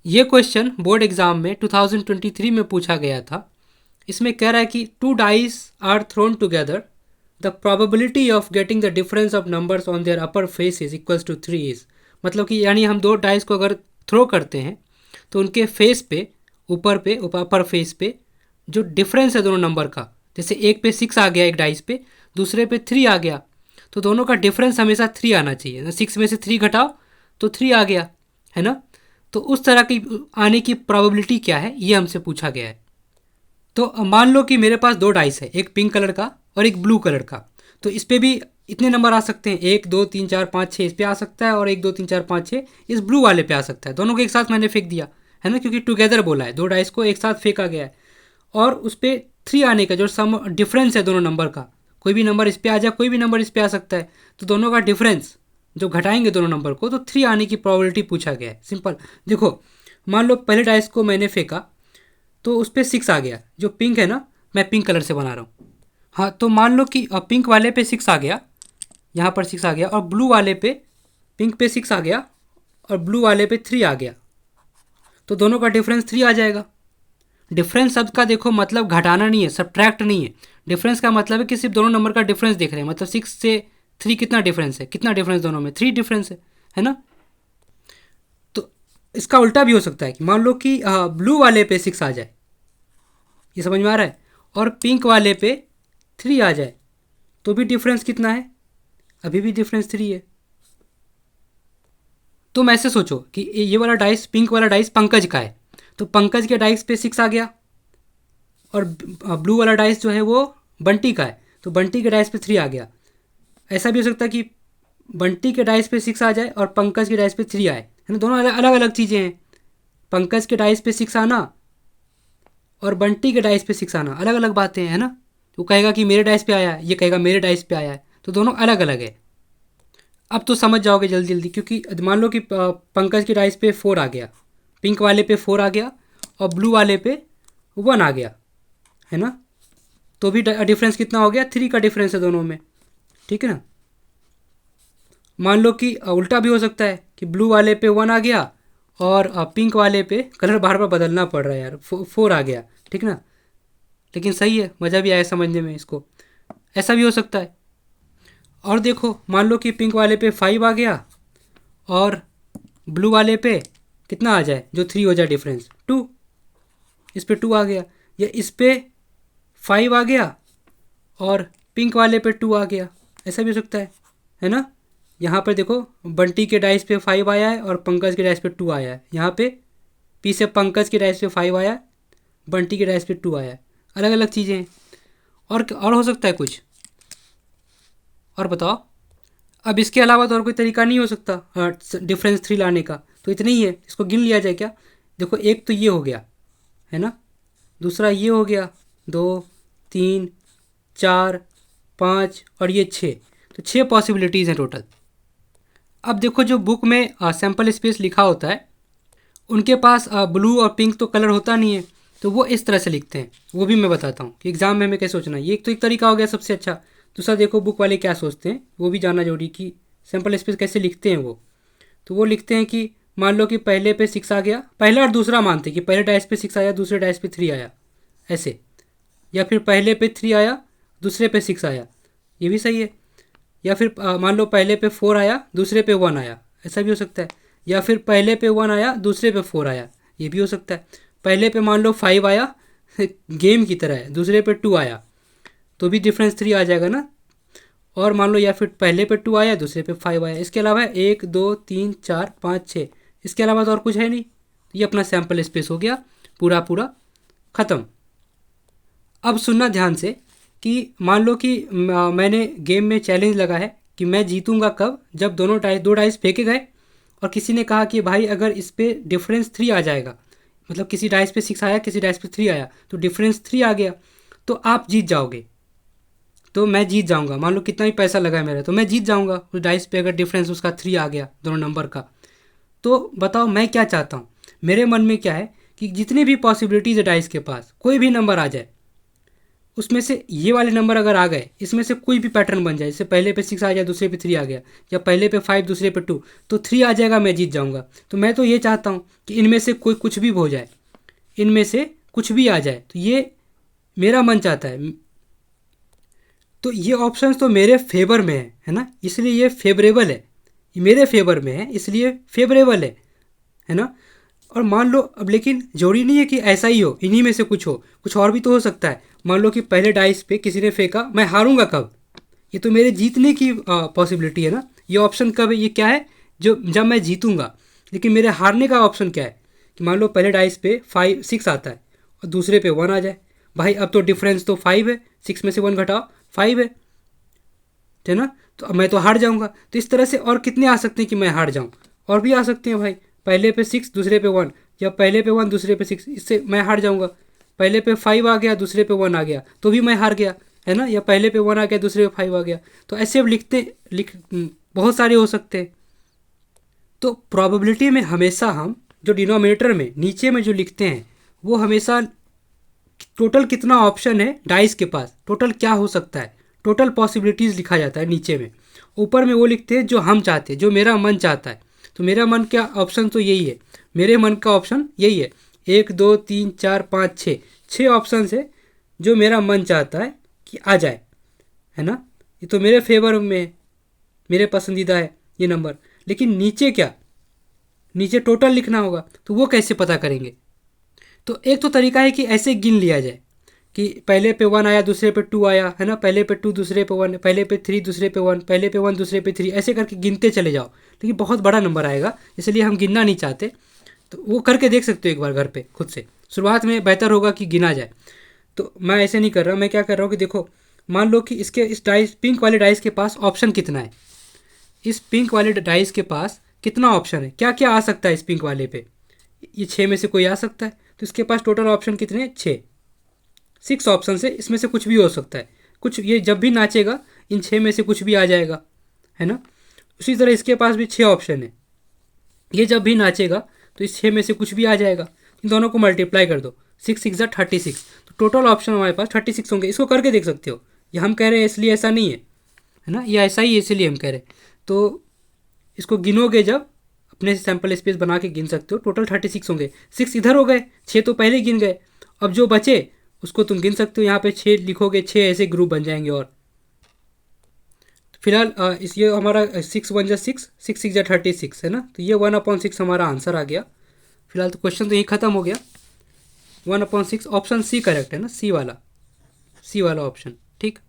ये question board exam में 2023 में पूछा गया था। इसमें कह रहा है कि two dice are thrown together, the probability of getting the difference of numbers on their upper face is equals to 3 is. मतलब कि यानी हम दो डाइस को अगर थ्रो करते हैं तो उनके फेस पे, ऊपर पे, अपर फेस पे जो डिफरेंस है दोनों नंबर का, जैसे एक पे 6 आ गया एक डाइस पे, दूसरे पे 3 आ गया, तो दोनों का डिफरेंस हमेशा 3 आना चाहिए। 6 में से 3 घटाओ तो 3 आ गया, है ना। तो उस तरह की आने की प्रोबेबिलिटी क्या है, ये हमसे पूछा गया है। तो मान लो कि मेरे पास दो डाइस है, एक पिंक कलर का और एक ब्लू कलर का। तो इस पे भी इतने नंबर आ सकते हैं, 1 2 3 4 5 6 इस पे आ सकता है, और 1 2 3 4 5 6 इस ब्लू वाले पे आ सकता है। दोनों को एक साथ मैंने फेंक दिया, है ना, क्योंकि टुगेदर बोला है, दो डाइस को एक साथ फेंका गया है। और उस पर 3 आने का जो सम डिफरेंस है दोनों नंबर का, कोई भी नंबर इस पे आ जाए, कोई भी नंबर इस पे आ सकता है, तो दोनों का डिफरेंस जो घटाएंगे दोनों नंबर को, तो 3 आने की प्रोबेबिलिटी पूछा गया है। सिंपल। देखो, मान लो पहले डाइस को मैंने फेंका तो उस पर 6 आ गया, जो पिंक है ना, मैं पिंक कलर से बना रहा हूँ। हाँ, तो मान लो कि पिंक वाले पे 6 आ गया, यहाँ पर 6 आ गया, और ब्लू वाले पे, पिंक पे 6 आ गया और ब्लू वाले पे 3 आ गया, तो दोनों का डिफरेंस 3 आ जाएगा। डिफरेंस शब्द का देखो मतलब घटाना नहीं है, सब्ट्रैक्ट नहीं है। डिफरेंस का मतलब है कि सिर्फ दोनों नंबर का डिफरेंस देख रहे हैं। मतलब 6 से 3 कितना डिफरेंस है, कितना डिफरेंस दोनों में, 3 डिफरेंस है ना। तो इसका उल्टा भी हो सकता है कि मान लो कि ब्लू वाले पे 6 आ जाए, ये समझ में आ रहा है, और पिंक वाले पे 3 आ जाए, तो भी डिफरेंस कितना है, अभी भी डिफरेंस 3 है। तुम ऐसे सोचो कि ये वाला डाइस, पिंक वाला डाइस पंकज का है, तो पंकज के डाइस पे 6 आ गया, और ब्लू वाला डाइस जो है वो बंटी का है, तो बंटी के डाइस पे 3 आ गया। ऐसा भी हो सकता है कि बंटी के डाइस पे 6 आ जाए और पंकज के डाइस पे 3 आए, है ना। दोनों अलग अलग चीज़ें हैं। पंकज के डाइस पे 6 आना और बंटी के डाइस पे 6 आना अलग अलग बातें हैं, है ना। वो कहेगा कि मेरे डाइस पे आया है, ये कहेगा मेरे डाइस पे आया है, तो दोनों अलग अलग है। अब तो समझ जाओगे जल्दी जल्दी, क्योंकि मान लो कि पंकज की डाइस पे 4 आ गया, पिंक वाले पे 4 आ गया और ब्लू वाले पे 1 आ गया, है ना। तो भी डिफरेंस कितना हो गया, 3 का डिफरेंस है दोनों में, ठीक है ना। मान लो कि उल्टा भी हो सकता है कि ब्लू वाले पे 1 आ गया और पिंक वाले पे, कलर बार बार बदलना पड़ रहा है यार, 4 आ गया, ठीक ना। लेकिन सही है, मज़ा भी आया समझने में इसको। ऐसा भी हो सकता है। और देखो, मान लो कि पिंक वाले पे 5 आ गया और ब्लू वाले पे कितना आ जाए, जो 3 हो जाए डिफरेंस, 2, इस पे 2 आ गया, या इस पे 5 आ गया और पिंक वाले पे 2 आ गया, ऐसा भी हो सकता है ना। यहाँ पर देखो, बंटी के डाइस पे 5 आया है और पंकज के डाइस पे 2 आया है। यहाँ पे पी से पंकज के डाइस पे 5 आया, बंटी के डाइस पे 2 आया है। अलग अलग चीज़ें हैं। और हो सकता है कुछ, और बताओ। अब इसके अलावा तो और कोई तरीका नहीं हो सकता डिफरेंस 3 लाने का, तो इतना ही है, इसको गिन लिया जाए क्या। देखो, एक तो ये हो गया, है ना, दूसरा ये हो गया, 2 3 4 5 और ये 6, तो 6 पॉसिबिलिटीज़ हैं टोटल। अब देखो, जो बुक में सैम्पल स्पेस लिखा होता है, उनके पास ब्लू और पिंक तो कलर होता नहीं है, तो वो इस तरह से लिखते हैं। वो भी मैं बताता हूँ कि एग्ज़ाम में हमें कैसे सोचना है। ये एक तो एक तरीका हो गया सबसे अच्छा। दूसरा देखो, बुक वाले क्या सोचते हैं, वो भी जानना जरूरी कि सैम्पल स्पेस कैसे लिखते हैं वो। तो वो लिखते हैं कि मान लो कि पहले पे 6 आ गया, पहला और दूसरा मानते हैं कि पहले डाइस पे 6 आया, दूसरे डाइस पे 3 आया, ऐसे। या फिर पहले पे 3 आया, दूसरे पे 6 आया, ये भी सही है। या फिर मान लो पहले पे 4 आया, दूसरे पे 1 आया, ऐसा भी हो सकता है। या फिर पहले पे 1 आया, दूसरे पे 4 आया, ये भी हो सकता है। पहले पे मान लो 5 आया गेम की तरह है, दूसरे पे 2 आया, तो भी डिफरेंस 3 आ जाएगा ना। और मान लो, या फिर पहले पे 2 आया, दूसरे पे 5 आया। इसके अलावा 1 2 3 4 5 6, इसके अलावा तो और कुछ है नहीं। ये अपना सैम्पल स्पेस हो गया पूरा पूरा ख़त्म। अब सुनना ध्यान से कि मान लो कि मैंने गेम में चैलेंज लगा है कि मैं जीतूंगा कब, जब दो डाइस फेंके गए और किसी ने कहा कि भाई अगर इस पे डिफरेंस 3 आ जाएगा, मतलब किसी डाइस पे 6 आया, किसी डाइस पे 3 आया, तो डिफरेंस 3 आ गया, तो आप जीत जाओगे। तो मैं जीत जाऊंगा, मान लो कितना भी पैसा लगा है मेरा, तो मैं जीत जाऊंगा उस डाइस पे अगर डिफरेंस उसका 3 आ गया दोनों नंबर का। तो बताओ मैं क्या चाहता हूँ, मेरे मन में क्या है कि जितनी भी पॉसिबिलिटीज़ है डाइस के पास, कोई भी नंबर आ जाए, उसमें से ये वाले नंबर अगर आ गए, इसमें से कोई भी पैटर्न बन जाए, जैसे पहले पे 6 आ जाए, दूसरे पे 3 आ गया, या पहले पे 5 दूसरे पे 2, तो 3 आ जाएगा, मैं जीत जाऊंगा। तो मैं तो ये चाहता हूँ कि इनमें से कोई कुछ भी हो जाए, इनमें से कुछ भी आ जाए, तो ये मेरा मन चाहता है। तो ये ऑप्शंस तो मेरे फेवर में है ना, इसलिए ये फेवरेबल है, ये मेरे फेवर में है इसलिए फेवरेबल है ना। और मान लो अब, लेकिन जरूरी नहीं है कि ऐसा ही हो, इन्हीं में से कुछ हो, कुछ और भी तो हो सकता है। मान लो कि पहले डाइस पे किसी ने फेंका, मैं हारूंगा कब? ये तो मेरे जीतने की पॉसिबिलिटी है ना। ये ऑप्शन कब है? ये क्या है? जो जब मैं जीतूंगा। लेकिन मेरे हारने का ऑप्शन क्या है? कि मान लो पहले डाइस पे 6 आता है और दूसरे पे 1 आ जाए, भाई अब तो डिफरेंस तो 5 है, 6 में से 1 घटाओ 5 है ना। तो अब मैं तो हार जाऊंगा। तो इस तरह से और कितने आ सकते हैं कि मैं हार जाऊं? और भी आ सकते हैं भाई, पहले पे 6 दूसरे पे 1, या पहले पे 1 दूसरे पे 6, इससे मैं हार जाऊंगा। पहले पे 5 आ गया, दूसरे पे 1 आ गया, तो भी मैं हार गया, है ना। या पहले पे 1 आ गया, दूसरे पे 5 आ गया। तो ऐसे अब बहुत सारे हो सकते हैं। तो प्रोबेबिलिटी में हमेशा हम जो डिनोमिनेटर में नीचे में जो लिखते हैं, वो हमेशा टोटल कितना ऑप्शन है डाइस के पास, टोटल क्या हो सकता है, टोटल पॉसिबिलिटीज़ लिखा जाता है नीचे में। ऊपर में वो लिखते हैं जो हम चाहते हैं, जो मेरा मन चाहता है। तो मेरा मन का ऑप्शन तो यही है, मेरे मन का ऑप्शन यही है, 1 2 3 4 5 6, 6 ऑप्शन है जो मेरा मन चाहता है कि आ जाए, है ना। ये तो मेरे फेवर में है, मेरे पसंदीदा है ये नंबर। लेकिन नीचे क्या? नीचे टोटल लिखना होगा, तो वो कैसे पता करेंगे? तो एक तो तरीका है कि ऐसे गिन लिया जाए कि पहले पे 1 आया, दूसरे पे 2 आया, है ना, पहले पे 2 दूसरे पे 1, पहले पे 3 दूसरे पे 1, पहले पे 1 दूसरे पे 3, ऐसे करके गिनते चले जाओ। लेकिन बहुत बड़ा नंबर आएगा, इसलिए हम गिनना नहीं चाहते। तो वो करके देख सकते हो एक बार घर पे खुद से, शुरुआत में बेहतर होगा कि गिना जाए। तो मैं ऐसे नहीं कर रहा हूँ, मैं क्या कर रहा हूँ कि देखो, मान लो कि इसके इस डाइस, पिंक वाले डाइस के पास ऑप्शन कितना है, इस पिंक वाले डाइस के पास कितना ऑप्शन है, क्या क्या आ सकता है इस पिंक वाले पे? ये 6 में से कोई आ सकता है, तो इसके पास टोटल ऑप्शन कितने हैं? 6 ऑप्शन है, इसमें से कुछ भी हो सकता है। कुछ ये जब भी नाचेगा, इन 6 में से कुछ भी आ जाएगा, है ना। उसी तरह इसके पास भी 6 ऑप्शन है, ये जब भी नाचेगा तो इस 6 में से कुछ भी आ जाएगा। इन दोनों को मल्टीप्लाई कर दो, 6 6 36, तो टोटल ऑप्शन हमारे पास 36 होंगे। इसको करके देख सकते हो, ये हम कह रहे हैं इसलिए ऐसा नहीं है ना, ये ऐसा ही है इसलिए हम कह रहे हैं। तो इसको गिनोगे जब, अपने सैम्पल स्पेस बना के गिन सकते हो, टोटल 36 होंगे। 6 इधर हो गए, 6 तो पहले गिन गए, अब जो बचे उसको तुम गिन सकते हो। यहाँ पे 6 लिखोगे, 6 ऐसे ग्रुप बन जाएंगे। और फिलहाल इस ये हमारा 6 1 जा 6, 6 6 जा 36 है ना, तो ये 1/6 हमारा आंसर आ गया। फिलहाल तो क्वेश्चन तो यही खत्म हो गया। 1/6 ऑप्शन सी करेक्ट है ना, सी वाला ऑप्शन, ठीक।